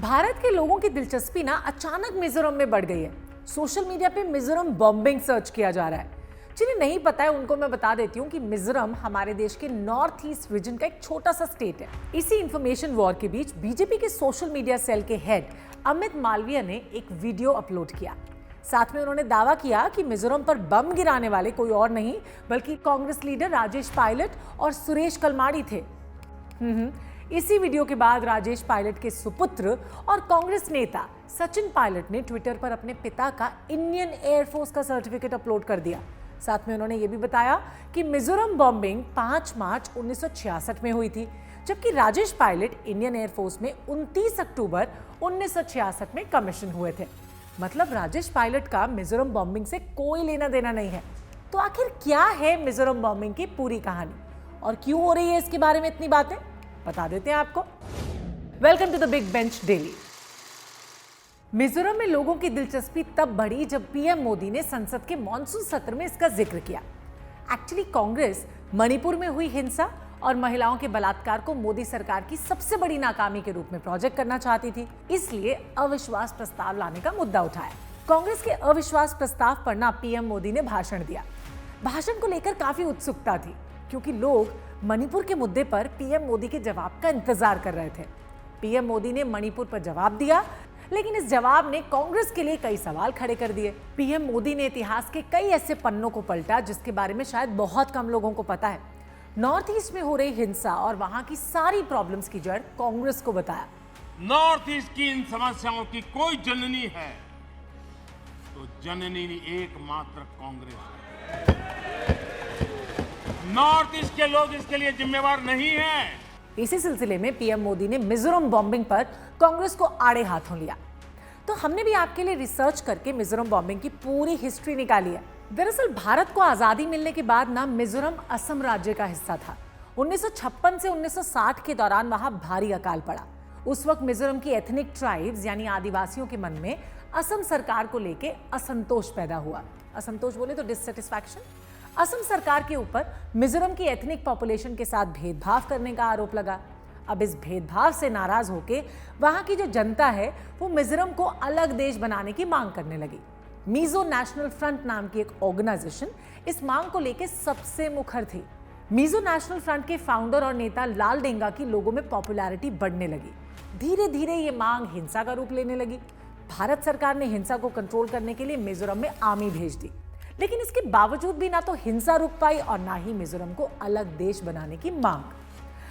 भारत के लोगों की दिलचस्पी ना अचानक मिजोरम में बढ़ गई है। सोशल मीडिया पे मिजोरम बॉम्बिंग सर्च किया जा रहा है। जिन्हें नहीं पता है उनको मैं बता देती हूँ कि मिजोरम हमारे देश के नॉर्थ ईस्ट रीजन का एक छोटा सा स्टेट है। इसी इंफॉर्मेशन वॉर के बीच बीजेपी के सोशल मीडिया सेल के हेड अमित मालवीय ने एक वीडियो अपलोड किया। साथ में उन्होंने दावा किया कि मिजोरम पर बम गिराने वाले कोई और नहीं बल्कि कांग्रेस लीडर राजेश पायलट और सुरेश कलमाड़ी थे। इसी वीडियो के बाद राजेश पायलट के सुपुत्र और कांग्रेस नेता सचिन पायलट ने ट्विटर पर अपने पिता का इंडियन एयरफोर्स का सर्टिफिकेट अपलोड कर दिया। साथ में उन्होंने ये भी बताया कि मिजोरम बॉम्बिंग 5 मार्च 1966 में हुई थी, जबकि राजेश पायलट इंडियन एयरफोर्स में 29 अक्टूबर 1966 में कमीशन हुए थे। मतलब राजेश पायलट का मिजोरम बॉम्बिंग से कोई लेना देना नहीं है। तो आखिर क्या है मिजोरम बॉम्बिंग की पूरी कहानी और क्यों हो रही है इसके बारे में इतनी बातें, बता देते हैं आपको। Welcome to the big bench daily. Mizoram में लोगों की दिलचस्पी तब बढ़ी जब पीएम मोदी ने संसद के मॉनसून सत्र में इसका जिक्र किया। एक्चुअली कांग्रेस मणिपुर में हुई हिंसा और महिलाओं के बलात्कार को मोदी सरकार की सबसे बड़ी नाकामी के रूप में प्रोजेक्ट करना चाहती थी, इसलिए अविश्वास प्रस्ताव लाने का मुद्दा उठाया। कांग्रेस के अविश्वास प्रस्ताव पर ना पीएम मोदी ने भाषण दिया। भाषण को लेकर काफी उत्सुकता थी क्योंकि लोग मणिपुर के मुद्दे पर पीएम मोदी के जवाब का इंतजार कर रहे थे। पीएम मोदी ने मणिपुर पर जवाब दिया, लेकिन इस जवाब ने कांग्रेस के लिए कई सवाल खड़े कर दिए। पीएम मोदी ने इतिहास के कई ऐसे पन्नों को पलटा जिसके बारे में शायद बहुत कम लोगों को पता है। नॉर्थ ईस्ट में हो रही हिंसा और वहां की सारी प्रॉब्लम्स की जड़ कांग्रेस को बताया। नॉर्थ ईस्ट की इन समस्याओं की कोई जननी है तो जननी एकमात्र कांग्रेस है। नॉर्थ ईस्ट के लोग इसके लिए जिम्मेवार नहीं हैं। इसी सिलसिले में पीएम मोदी ने मिजोरम बॉम्बिंग पर कांग्रेस को आड़े हाथों लिया। तो हमने भी आपके लिए रिसर्च करके मिजोरम बॉम्बिंग की पूरी हिस्ट्री निकाली है। दरअसल भारत को आजादी मिलने के बाद ना मिजोरम असम राज्य का हिस्सा था। 1956 से 1960 के दौरान वहां भारी अकाल पड़ा। उस वक्त मिजोरम की एथनिक ट्राइब्स यानी आदिवासियों के मन में असम सरकार को लेके असंतोष पैदा हुआ। असंतोष बोले तो डिससेटिस्फैक्शन। असम सरकार के ऊपर मिजोरम की एथनिक पॉपुलेशन के साथ भेदभाव करने का आरोप लगा। अब इस भेदभाव से नाराज होकर वहां की जो जनता है वो मिजोरम को अलग देश बनाने की मांग करने लगी। मिजो नेशनल फ्रंट नाम की एक ऑर्गेनाइजेशन इस मांग को लेकर सबसे मुखर थी। मिजो नेशनल फ्रंट के फाउंडर और नेता लाल डेंगा की लोगों में पॉपुलैरिटी बढ़ने लगी। धीरे धीरे ये मांग हिंसा का रूप लेने लगी। भारत सरकार ने हिंसा को कंट्रोल करने के लिए मिजोरम में आर्मी भेज दी, लेकिन इसके बावजूद भी ना तो हिंसा रुक पाई और ना ही मिजोरम को अलग देश बनाने की मांग।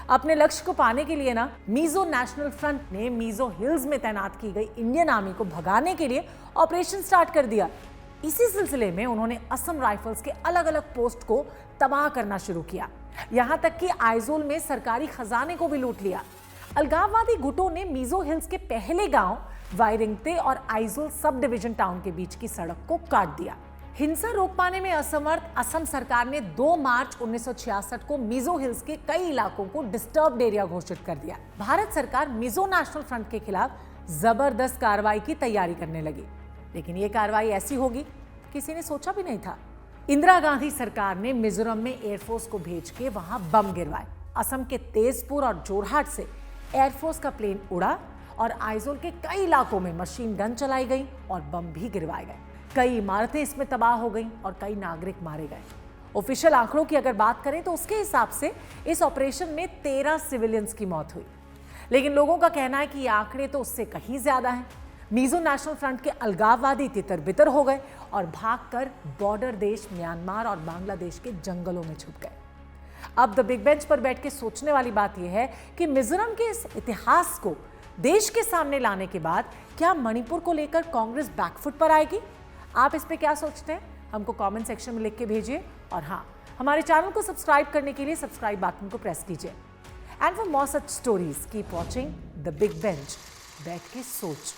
अपने लक्ष्य को पाने के लिए ना मिजो नेशनल फ्रंट ने मिजो हिल्स में तैनात की गई इंडियन आर्मी को भगाने के लिए ऑपरेशन स्टार्ट कर दिया। इसी सिलसिले में उन्होंने असम राइफल्स के अलग अलग पोस्ट को तबाह करना शुरू किया। यहां तक कि आइजोल में सरकारी खजाने को भी लूट लिया। अलगाववादी गुटों ने मिजो हिल्स के पहले गांव वायरिंगते और आइजोल सब डिवीजन टाउन के बीच की सड़क को काट दिया। हिंसा रोक पाने में असमर्थ असम सरकार ने 2 मार्च 1966 को मिजो हिल्स के कई इलाकों को डिस्टर्ब्ड एरिया घोषित कर दिया। भारत सरकार मिजो नेशनल फ्रंट के खिलाफ जबरदस्त कार्रवाई की तैयारी करने लगी, लेकिन ये कार्रवाई ऐसी होगी किसी ने सोचा भी नहीं था। इंदिरा गांधी सरकार ने मिजोरम में एयरफोर्स को भेज के वहां बम गिरवाए। असम के तेजपुर और जोरहाट से एयरफोर्स का प्लेन उड़ा और आइजोल के कई इलाकों में मशीन गन चलाई गई और बम भी गिरवाए गए। कई इमारतें इसमें तबाह हो गईं और कई नागरिक मारे गए। ऑफिशियल आंकड़ों की अगर बात करें तो उसके हिसाब से इस ऑपरेशन में 13 सिविलियंस की मौत हुई, लेकिन लोगों का कहना है कि ये आंकड़े तो उससे कहीं ज्यादा हैं। मिजो नेशनल फ्रंट के अलगाववादी तितर-बितर हो गए और भागकर बॉर्डर देश म्यांमार और बांग्लादेश के जंगलों में छुप गए। अब द बिग बेंच पर बैठ के सोचने वाली बात यह है कि मिजोरम के इस इतिहास को देश के सामने लाने के बाद क्या मणिपुर को लेकर कांग्रेस बैकफुट पर आएगी? आप इस पे क्या सोचते हैं? हमको कमेंट सेक्शन में लिख के भेजिए। और हाँ, हमारे चैनल को सब्सक्राइब करने के लिए सब्सक्राइब बटन को प्रेस कीजिए। And for more such stories keep watching the big bench. बैठ के सोच।